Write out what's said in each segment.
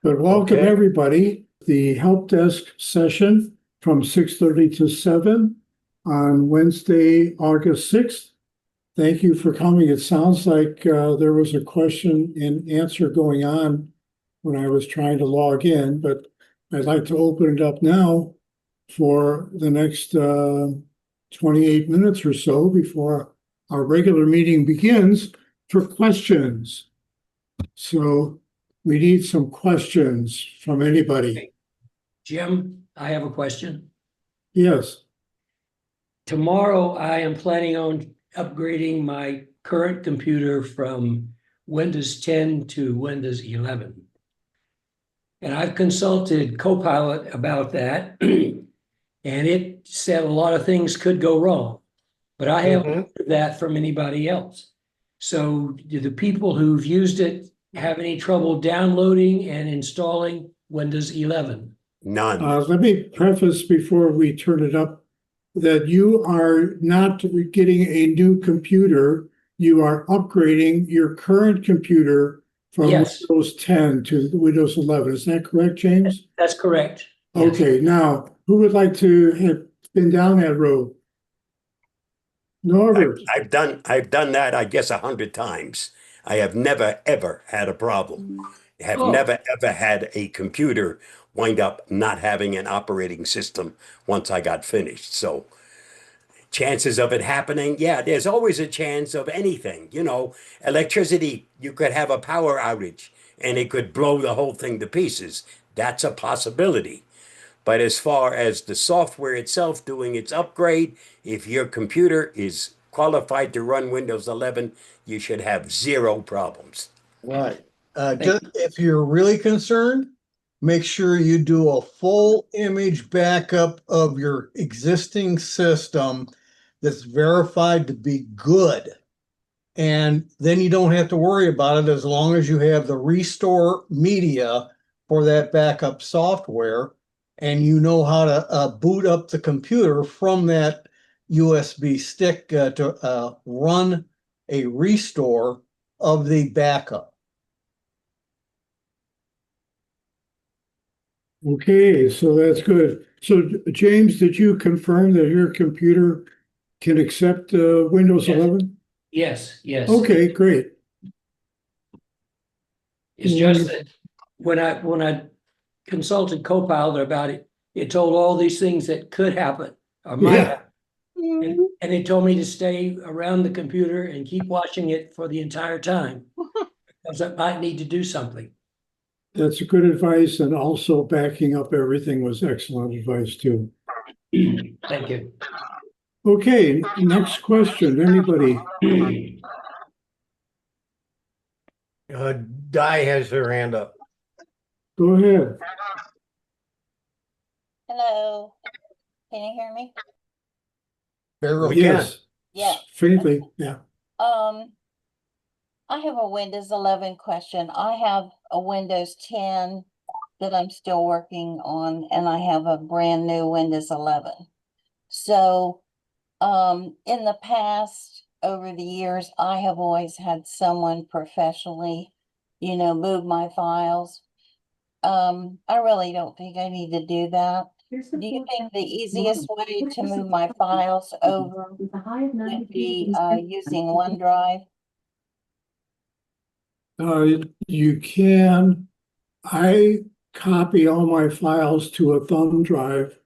But welcome Okay. everybody. The help desk session from 6:30 to 7 on Wednesday, August 6th. Thank you for coming. It sounds like there was a question and answer going on when I was trying to log in, but I'd like to open it up now for the next 28 minutes or so before our regular meeting begins for questions. So we need some questions from anybody. Jim, I have a question. Yes. Tomorrow, I am planning on upgrading my current computer from Windows 10 to Windows 11. And I've consulted Copilot about that, and it said a lot of things could go wrong, but I haven't heard that from anybody else. So do the people who've used it have any trouble downloading and installing Windows 11? None. Let me preface before we turn it up that you are not getting a new computer. You are upgrading your current computer from Yes. Windows 10 to Windows 11. Is that correct, James? That's correct. Yes. Okay, now who would like to have been down that road? Norbert. I've done that, I guess, 100 times. I have never, ever had a problem. I have never, ever had a computer wind up not having an operating system once I got finished. So chances of it happening, yeah, there's always a chance of anything. You know, electricity, you could have a power outage and it could blow the whole thing to pieces. That's a possibility. But as far as the software itself doing its upgrade, if your computer is qualified to run Windows 11, you should have zero problems. Right. Just if you're really concerned, make sure you do a full image backup of your existing system that's verified to be good. And then you don't have to worry about it as long as you have the restore media for that backup software and you know how to boot up the computer from that USB stick to run a restore of the backup. Okay, so that's good. So James, did you confirm that your computer can accept Windows Yes. 11? Yes, yes. Okay, great. It's just that when I consulted Copilot about it, it told all these things that could happen or might Yeah. happen. And it told me to stay around the computer and keep watching it for the entire time because I might need to do something. That's good advice, and also backing up everything was excellent advice too. Thank you. Okay, next question. Anybody? Di has her hand up. Go ahead. Hello, can you hear me? Very Yes. Yeah. Faintly, yeah. I have a Windows 11 question. I have a Windows 10 that I'm still working on, and I have a brand new Windows 11. So, in the past, over the years, I have always had someone professionally, move my files. I really don't think I need to do that. Do you think the easiest way to move my files over would be using OneDrive? You can. I copy all my files to a thumb drive,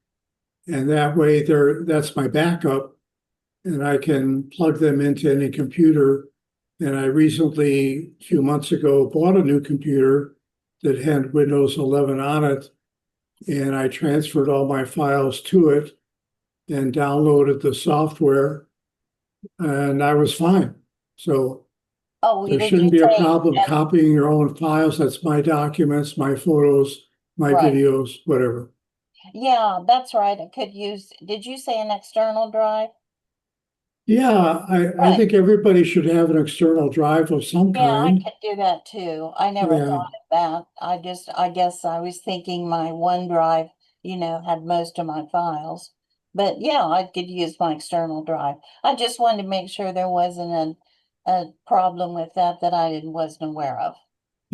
and that way that's my backup, and I can plug them into any computer. And I recently, a few months ago, bought a new computer that had Windows 11 on it, and I transferred all my files to it and downloaded the software, and I was fine. So there shouldn't be a problem copying your own files. That's my documents, my photos, my videos, whatever. Yeah, that's right. I could use, did you say an external drive? Yeah, I think everybody should have an external drive of some kind. Yeah, I could do that too. I never thought of that. I guess I was thinking my OneDrive, had most of my files. But yeah, I could use my external drive. I just wanted to make sure there wasn't a problem with that I wasn't aware of.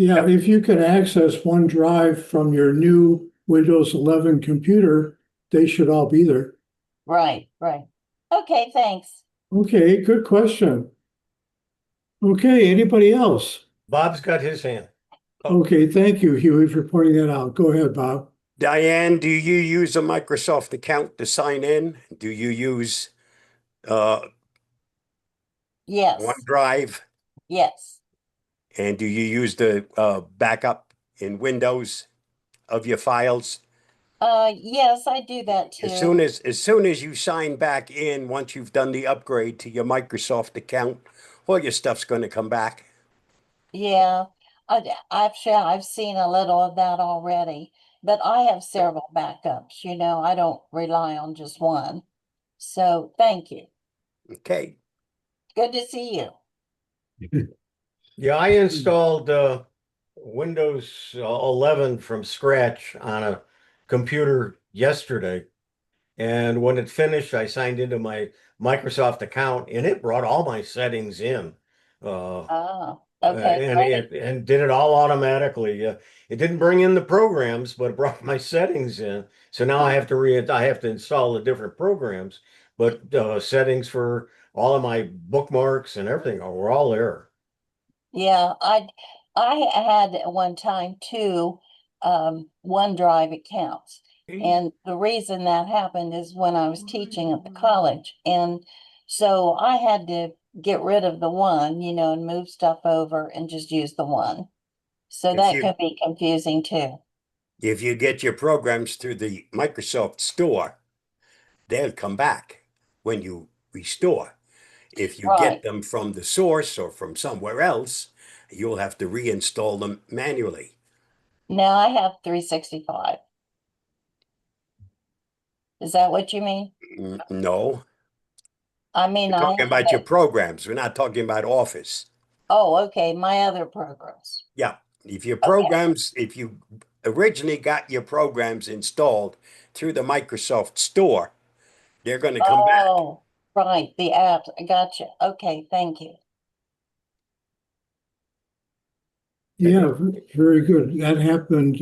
Yeah, if you can access OneDrive from your new Windows 11 computer, they should all be there. Right, right. Okay, thanks. Okay, good question. Okay, anybody else? Bob's got his hand. Okay, thank you, Huey, for pointing that out. Go ahead, Bob. Diane, do you use a Microsoft account to sign in? Do you use Yes, OneDrive? yes. And do you use the backup in Windows of your files? Yes, I do that As too. soon as you sign back in, once you've done the upgrade to your Microsoft account, all your stuff's going to come back. Yeah, I've seen a little of that already, but I have several backups, I don't rely on just one. So thank you. Okay. Good to see you. Yeah, I installed Windows 11 from scratch on a computer yesterday. And when it finished, I signed into my Microsoft account and it brought all my settings in. Okay, great. And did it all automatically. It didn't bring in the programs, but it brought my settings in. So now I have to install the different programs, but settings for all of my bookmarks and everything were all there. Yeah, I had at one time two OneDrive accounts. And the reason that happened is when I was teaching at the college. And so I had to get rid of the one, and move stuff over and just use the one. So If that you could be confusing too. if you get your programs through the Microsoft Store, they'll come back when you restore. If you Right. get them from the source or from somewhere else, you'll have to reinstall them manually. Now I have 365. Is that what you mean? No, I mean, we're I talking have about your it. programs. We're not talking about Office. Oh, okay. My other programs. Yeah, if Okay. if you originally got your programs installed through the Microsoft Store, they're going to come back. Oh, right. The apps. I gotcha. Okay. Thank you. Yeah, very good. That happened.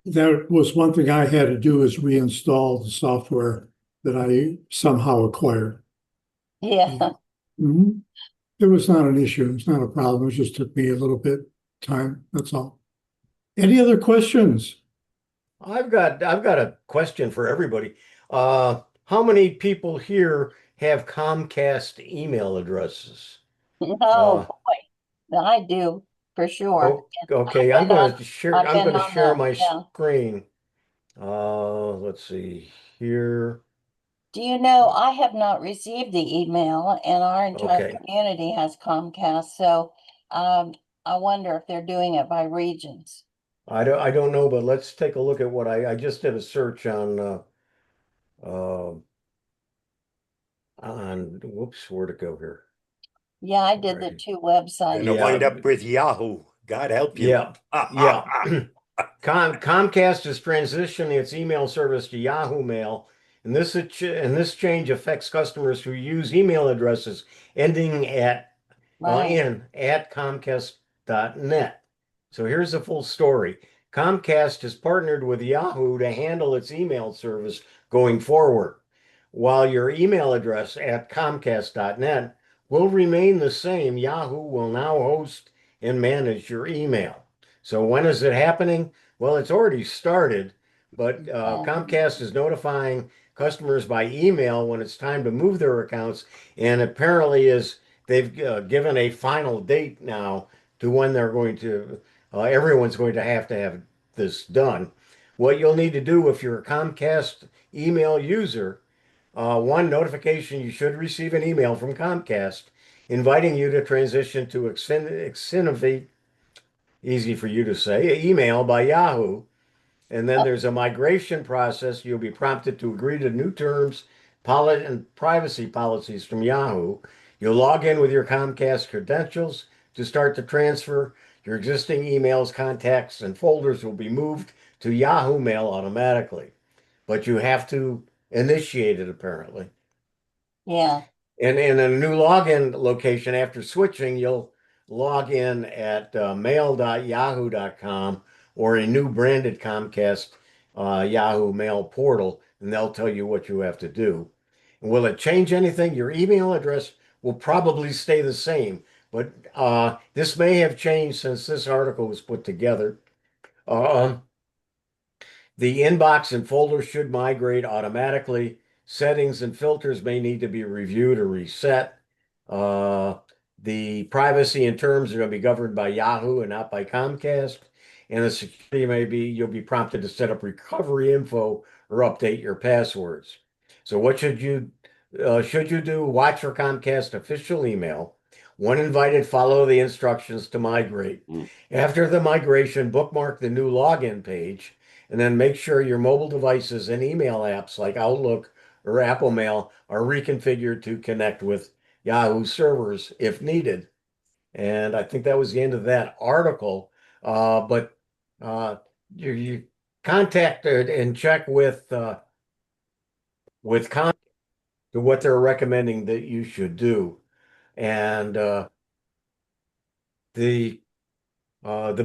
That was one thing I had to do is reinstall the software that I somehow acquired. Yeah. Mhm. It was not an issue. It's not a problem. It just took me a little bit time. That's all. Any other questions? I've got a question for everybody. How many people here have Comcast email addresses? Oh, Uh, boy. I do for sure. oh, I've okay, been on, I've I'm been going to on share the, my yeah. screen. Let's see here. Do you know, I have not received the email and our entire Okay. community has Comcast. So, um, I wonder if they're doing it by regions. I don't know, but let's take a look at what I just did a search uh on whoops, where'd it go here? Yeah, I did the Right. two You're websites. going to wind Yeah, up with Yahoo. God help you. yeah, yeah. Comcast is transitioning its email service to Yahoo Mail, and this change affects customers who use email addresses ending Right. at Comcast.net. So here's the full story. Comcast has partnered with Yahoo to handle its email service going forward. While your email address at Comcast.net will remain the same, Yahoo will now host and manage your email. So when is it happening? Well, it's already started, but Um, Comcast is notifying customers by email when it's time to move their accounts, and apparently is they've given a final date now to when they're going to everyone's going to have this done. What you'll need to do if you're a Comcast email user, one notification, you should receive an email from Comcast inviting you to transition to Xfinity, easy for you to say, email by Yahoo. And then there's a migration process. You'll be prompted to agree to new terms, and privacy policies from Yahoo. You'll log in with your Comcast credentials to start the transfer. Your existing emails, contacts, and folders will be moved to Yahoo Mail automatically. But you have to initiate it apparently. yeah. And in a new login location after switching, you'll log in at mail.yahoo.com or a new branded Comcast Yahoo Mail portal, and they'll tell you what you have to do. And will it change anything? Your email address will probably stay the same, but this may have changed since this article was put together. Um, the inbox and folders should migrate automatically. Settings and filters may need to be reviewed or reset. Uh, the privacy and terms are going to be governed by Yahoo and not by Comcast. And the security may be, you'll be prompted to set up recovery info or update your passwords. So what should you do? Watch for Comcast official email. When invited, follow the instructions to migrate. After the migration, bookmark the new login page, and then make sure your mobile devices and email apps like Outlook or Apple Mail are reconfigured to connect with Yahoo servers if needed. And I think that was the end of that article. But you contact and check with Comcast to what they're recommending that you should do. And the the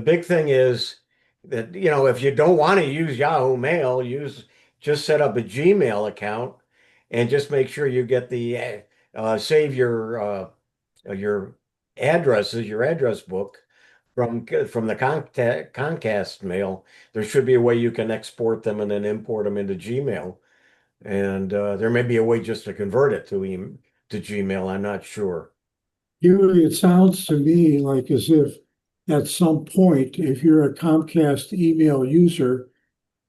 big thing is that, if you don't want to use Yahoo Mail, just set up a Gmail account and just make sure you get the save your addresses, your address book from the Comcast mail. There should be a way you can export them and then import them into Gmail. And there may be a way just to convert it to Gmail. I'm not sure. It sounds to me like as if at some point, if you're a Comcast email user,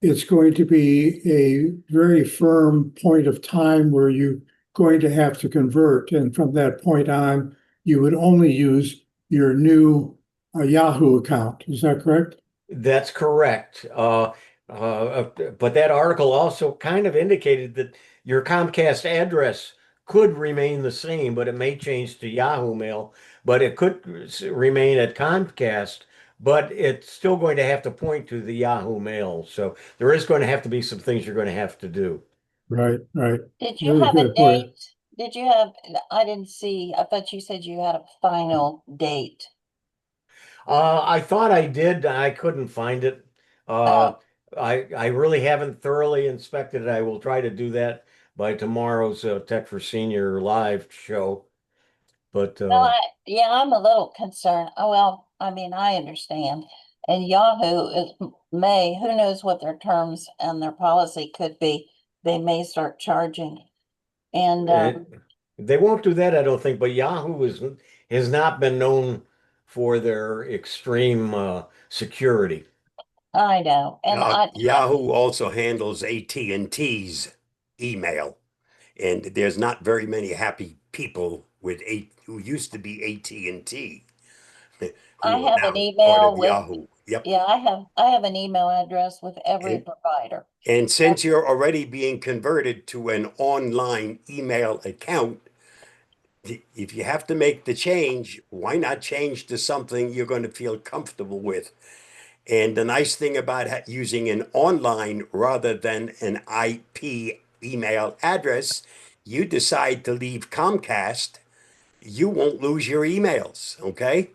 it's going to be a very firm point of time where you're going to have to convert. And from that point on, you would only use your new Yahoo account. Is that correct? That's correct. But that article also kind of indicated that your Comcast address could remain the same, but it may change to Yahoo Mail, but it could remain at Comcast, but it's still going to have to point to the Yahoo Mail. So there is going to have to be some things you're going to have to do. Right, right. Did you Very have a good point. date? Did you have, I didn't see, I thought you said you had a final date. I thought I did. I couldn't find it. Uh, Oh, I really haven't thoroughly inspected it. I will try to do that by tomorrow's Tech for Senior live show. But well, yeah, I'm a little concerned. Oh, well, I mean, I understand. And Yahoo is may, who knows what their terms and their policy could be. They may start charging. And it, they won't do that, I don't think. But Yahoo has not been known for their extreme security. I know. And Yahoo also handles AT&T's email, and there's not very many happy people who used to be AT&T I who are have an now part email of with, Yahoo. Yep. yeah, I have an email address with every And, provider. and since you're already being converted to an online email account, if you have to make the change, why not change to something you're going to feel comfortable with? And the nice thing about using an online rather than an IP email address, you decide to leave Comcast, you won't lose your emails, okay?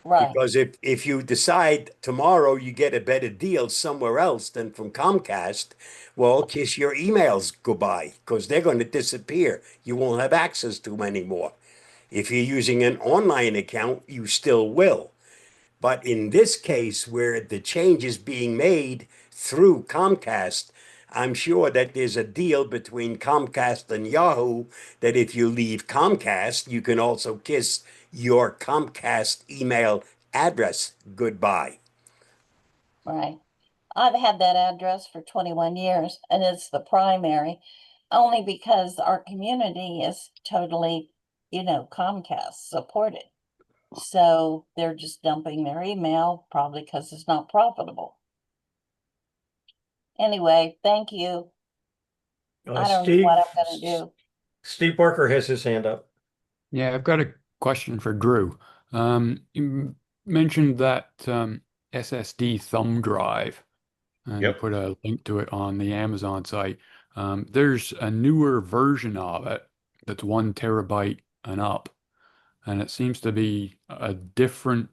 Right, Because if you decide tomorrow you get a better deal somewhere else than from Comcast, well, kiss your emails goodbye because they're going to disappear. You won't have access to them anymore. If you're using an online account, you still will. But in this case, where the change is being made through Comcast, I'm sure that there's a deal between Comcast and Yahoo that if you leave Comcast, you can also kiss your Comcast email address goodbye. right. I've had that address for 21 years and it's the primary only because our community is totally, Comcast supported. So they're just dumping their email probably because it's not profitable. Anyway, thank you. I don't know what I'm going to do. Steve Parker has his hand up. Yeah, I've got a question for Drew. You mentioned that SSD thumb drive, and you put a link to it on the Amazon site. There's a newer version of it that's 1 terabyte and up. and it seems to be a different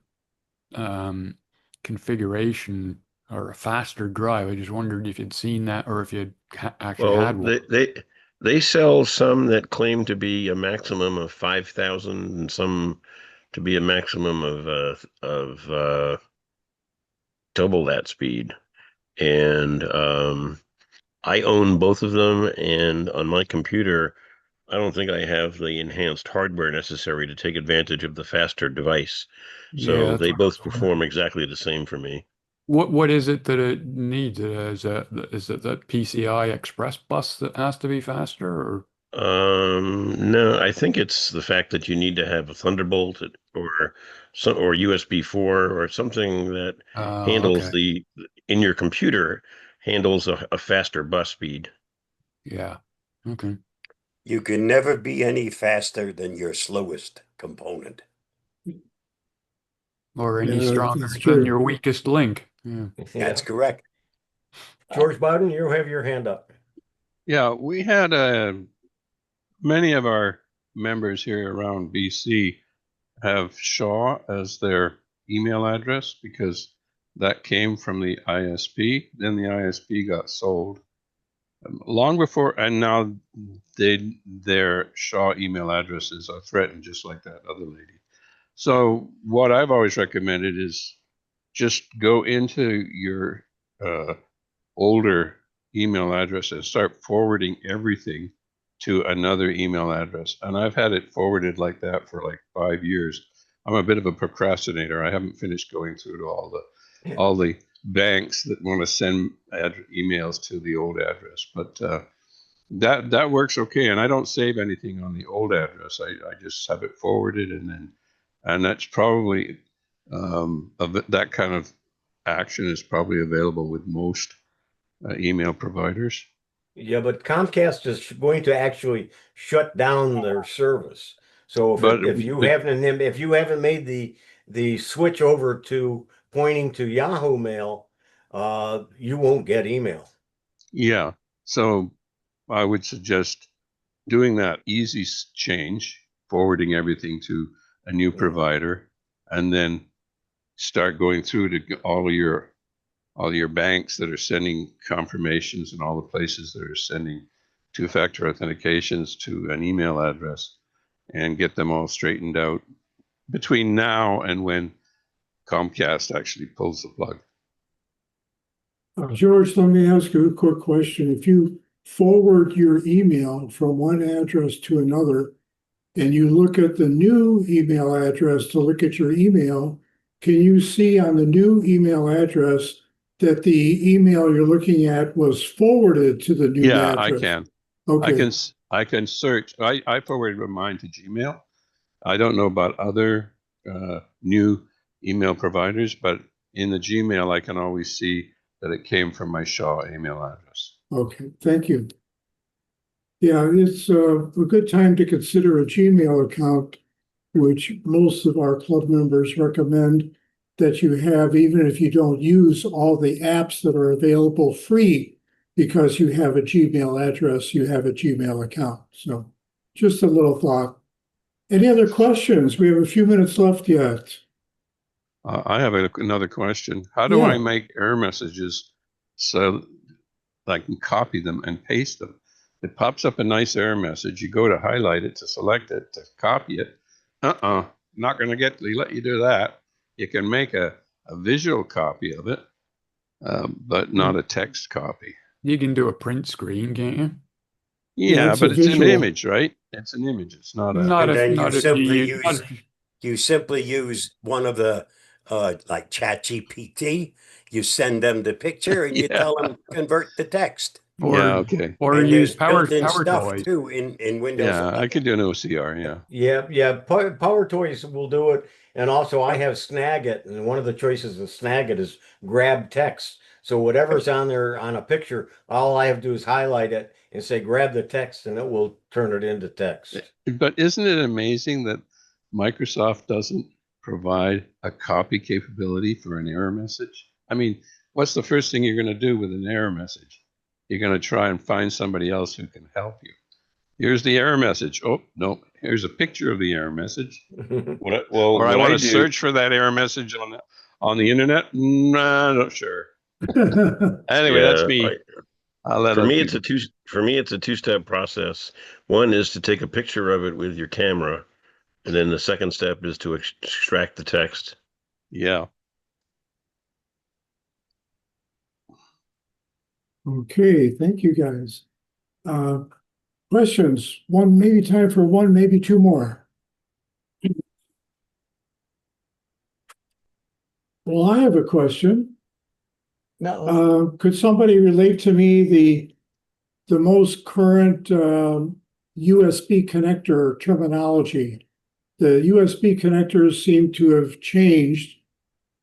configuration or a faster drive. I just wondered if you'd seen that or if you'd actually Well, had one. they sell some that claim to be a maximum of 5,000 and some to be a maximum of double that speed. And I own both of them, and on my computer, I don't think I have the enhanced hardware necessary to take advantage of the faster device. Yeah, So that's they what I was both wondering. perform exactly the same for me. What is it that it needs? Is it that PCI Express bus that has to be faster, or No, I think it's the fact that you need to have a Thunderbolt or USB 4 or something that handles okay, in your computer handles a faster bus speed. yeah, okay. You can never be any faster than your slowest component. Or any Yeah, stronger that's than true. your weakest link. Yeah. That's correct. George Bowden, you have your hand up. Yeah, we had many of our members here around BC have Shaw as their email address because that came from the ISP. Then the ISP got sold long before, and now their Shaw email addresses are threatened, just like that other lady. So what I've always recommended is just go into your older email address and start forwarding everything to another email address. And I've had it forwarded like that for like 5 years. I'm a bit of a procrastinator. I haven't finished going through to all the banks that want to send emails to the old address, but that works okay. And I don't save anything on the old address. I just have it forwarded, and that's probably that kind of action is probably available with most email providers. Yeah, but Comcast is going to actually shut down their service. So But if you haven't made the switch over to pointing to Yahoo Mail, you won't get email. yeah, so I would suggest doing that easy change, forwarding everything to a new provider, and then start going through to all your banks that are sending confirmations and all the places that are sending two-factor authentications to an email address, and get them all straightened out between now and when Comcast actually pulls the plug. George, let me ask you a quick question. If you forward your email from one address to another, and you look at the new email address to look at your email, can you see on the new email address that the email you're looking at was forwarded to the new Yeah, I address? can. Okay. I can search. I forwarded mine to Gmail. I don't know about other new email providers, but in the Gmail, I can always see that it came from my Shaw email address. Okay, thank you. Yeah, it's a good time to consider a Gmail account, which most of our club members recommend that you have, even if you don't use all the apps that are available free, because you have a Gmail address, you have a Gmail account. So just a little thought. Any other questions? We have a few minutes left yet. I have another question. How do I Yeah. make error messages so I can copy them and paste them? It pops up a nice error message. You go to highlight it, to select it, to copy it. Not going to let you do that. You can make a visual copy of it, but not a text copy. You can do a print screen, can't you? Yeah, it's but a it's an visual. image, right? It's an image. It's not a. Not And if then not if you simply use one of the like ChatGPT. You send them the picture and you Yeah. tell them convert the text. Yeah. Okay. or And use there's built-in Power stuff Toys. too in Windows Yeah, 11. I could do an OCR. Yeah. Yeah. Power Toys will do it. And also I have Snagit, and one of the choices of Snagit is grab text. So whatever's on there on a picture, all I have to do is highlight it and say grab the text, and it will turn it into text. But isn't it amazing that Microsoft doesn't provide a copy capability for an error message? I mean, what's the first thing you're going to do with an error message? You're going to try and find somebody else who can help you. Here's the error message. Oh, no, here's a picture of the error message. Well, Or I what want I to do, search for that error message on the internet. Nah, not sure. Anyway, that's yeah, me. I'll let for other me, people. it's a two-step process. One is to take a picture of it with your camera, and then the second step is to extract the text. Yeah. Okay, thank you guys. Questions? One, maybe time for one, maybe two more. Well, I have a question. No, Could somebody relate to me the most current USB connector terminology? The USB connectors seem to have changed.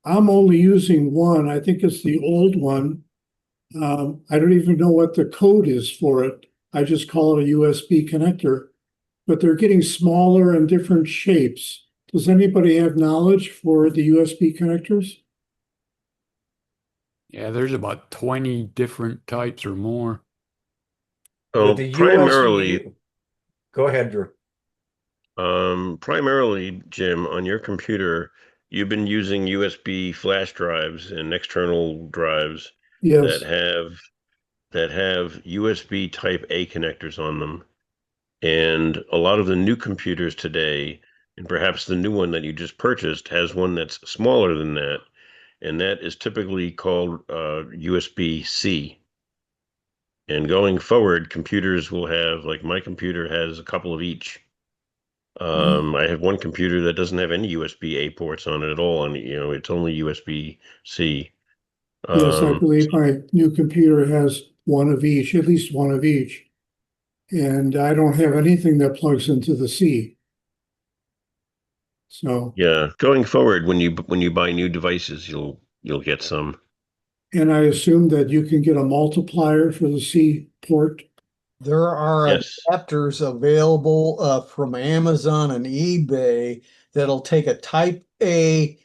I'm only using one. I think it's the old one. I don't even know what the code is for it. I just call it a USB connector, but they're getting smaller and different shapes. Does anybody have knowledge for the USB connectors? Yeah, there's about 20 different types or more. Oh, The primarily, USB. Go ahead, Drew. primarily, Jim, on your computer, you've been using USB flash drives and external drives Yes. that have USB Type A connectors on them. And a lot of the new computers today, and perhaps the new one that you just purchased, has one that's smaller than that, and that is typically called USB-C. And going forward, computers will have, like my computer has a couple of each. I have one computer that doesn't have any USB-A ports on it at all, and it's only USB-C. Yes, I believe my new computer has one of each, at least one of each. And I don't have anything that plugs into the C. So, Yeah, going forward, when you buy new devices, you'll get some. and I assume that you can get a multiplier for the C port. there are Yes. adapters available from Amazon and eBay that'll take a Type A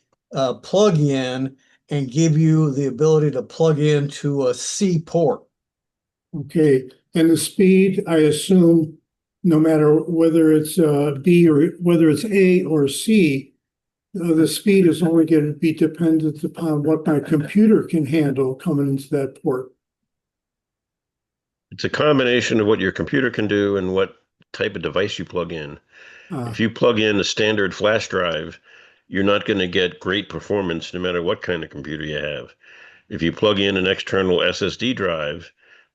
plug-in and give you the ability to plug into a C port. Okay, and the speed, I assume, no matter whether it's B or whether it's A or C, the speed is only going to be dependent upon what my computer can handle coming into that port. It's a combination of what your computer can do and what type of device you plug in. Uh, If you plug in a standard flash drive, you're not going to get great performance no matter what kind of computer you have. If you plug in an external SSD drive,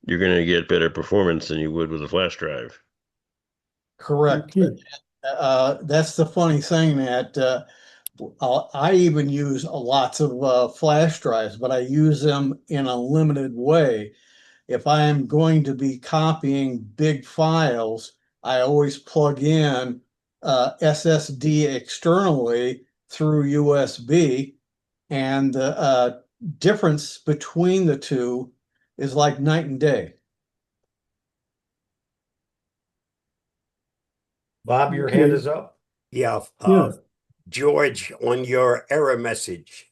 you're going to get better performance than you would with a flash drive. Correct. okay. That's the funny thing that I even use lots of flash drives, but I use them in a limited way. If I am going to be copying big files, I always plug in SSD externally through USB, and the difference between the two is like night and day. Bob, your Okay. hand is up. Yeah, Yeah. George, on your error message,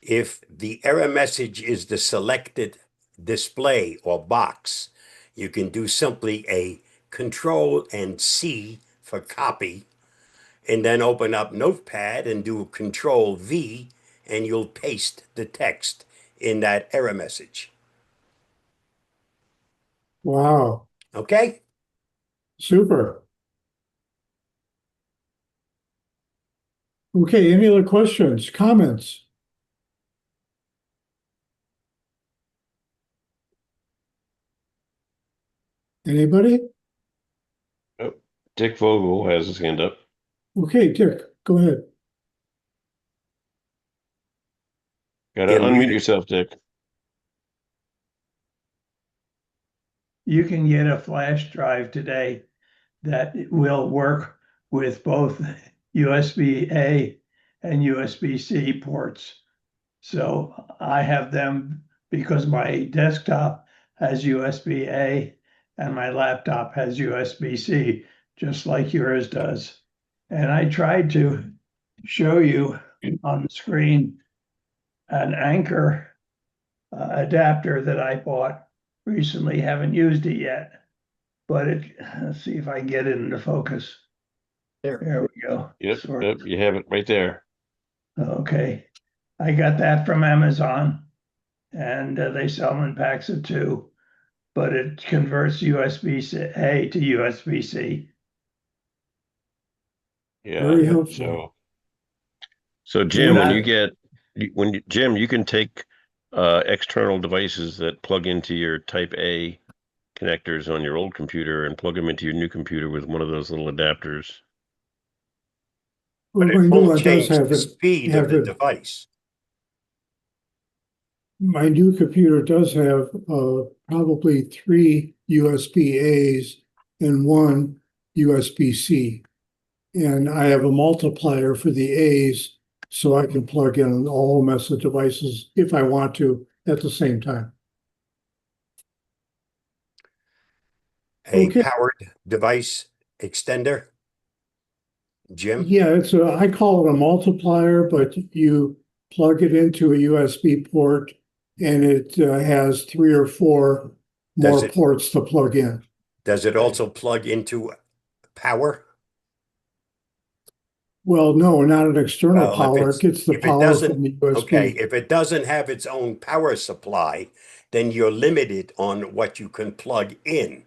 if the error message is the selected display or box, you can do simply a Control and C for copy, and then open up Notepad and do Control V, and you'll paste the text in that error message. Wow. Okay? Super. Okay, any other questions, comments? Anybody? Oh, Dick Vogel has his hand up. Okay, Dick, go ahead. Got to Yeah, unmute muted. yourself, Dick. You can get a flash drive today that will work with both USB-A and USB-C ports. So I have them because my desktop has USB-A and my laptop has USB-C, just like yours does. And I tried to show you on the screen an Anchor adapter that I bought recently, haven't used it yet, but let's see if I can get it into focus. There we go. Yep, Sort yep, of. you have it right there. Okay. I got that from Amazon, and they sell them in packs of 2, but it converts USB-A to USB-C. Yeah. Very helpful. So Jim, Yeah. when you get Jim, you can take external devices that plug into your Type A connectors on your old computer and plug them into your new computer with one of those little adapters. Well, But my it new won't one does change have the it. speed of the device. My new computer does have probably 3 USB-As and 1 USB-C. And I have a multiplier for the A's, so I can plug in a whole mess of devices if I want to at the same time. A Okay. powered device extender, Jim? Yeah, I call it a multiplier, but you plug it into a USB port and it has 3 or 4 more ports to plug in. Does it also plug into power? Well, no, not an external Well, power. It gets the if it power from the USB. okay, if it doesn't have its own power supply, then you're limited on what you can plug in.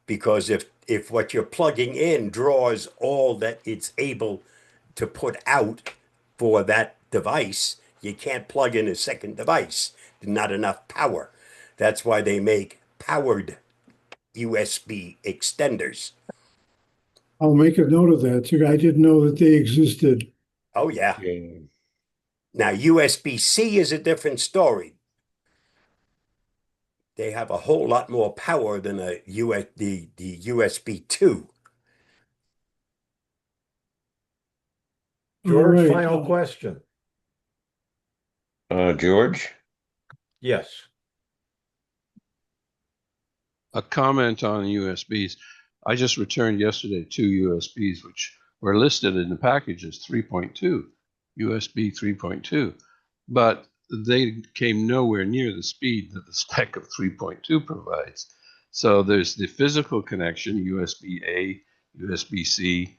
Because if what you're plugging in draws all that it's able to put out for that device, you can't plug in a second device. Not enough power. That's why they make powered USB extenders. I'll make a note of that too. I didn't know that they existed. Oh yeah. Now USB-C is a different story. They have a whole lot more power than the USB 2. George, right. final question. George? Yes. A comment on USBs. I just returned yesterday 2 USBs, which were listed in the package as 3.2, USB 3.2, but they came nowhere near the speed that the spec of 3.2 provides. So there's the physical connection, USB-A, USB-C,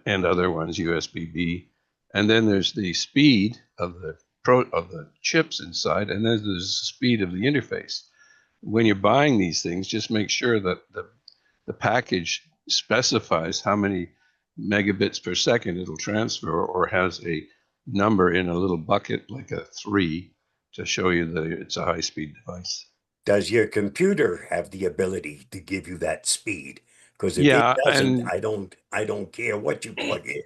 and other ones, USB-B, and then there's the speed of the chips inside, and then there's the speed of the interface. When you're buying these things, just make sure that the package specifies how many megabits per second it'll transfer, or has a number in a little bucket like a 3 to show you that it's a high-speed device. Does your computer have the ability to give you that speed? Because if Yeah, it doesn't, and I don't care what you plug in.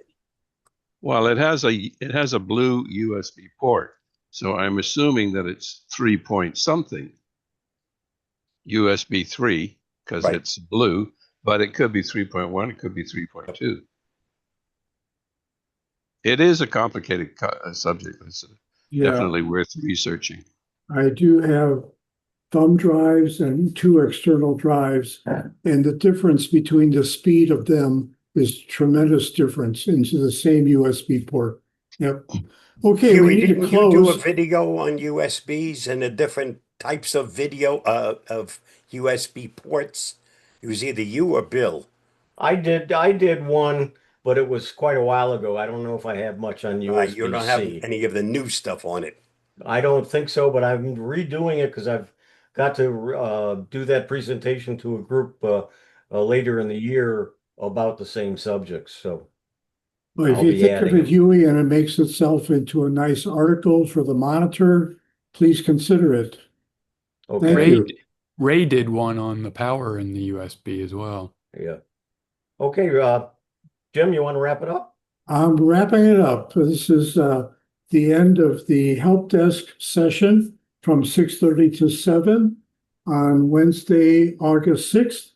well, it has a blue USB port, so I'm assuming that it's 3 point something USB 3 because Right. it's blue, but it could be 3.1, it could be 3.2. It is a complicated subject. It's definitely worth researching. I do have thumb drives and 2 external drives, and the difference between the speed of them is tremendous difference into the same USB port. Yep. Okay, Huey, we need to didn't you do a close. video on USBs and the different types of video of USB ports? It was either you or Bill. I did one, but it was quite a while ago. I don't know if I have much on USB-C. You don't have any of the new stuff on it. I don't think so, but I'm redoing it because I've got to do that presentation to a group later in the year about the same subjects. So Well, if I'll you be think of adding it, Huey, and it makes itself into a nice article for the monitor, please consider it. Okay. Thank you. Ray did one on the power in the USB as well. Yeah. Okay, Jim, you want to wrap it up? I'm wrapping it up. This is the end of the help desk session from 6:30 to 7 on Wednesday, August 6th.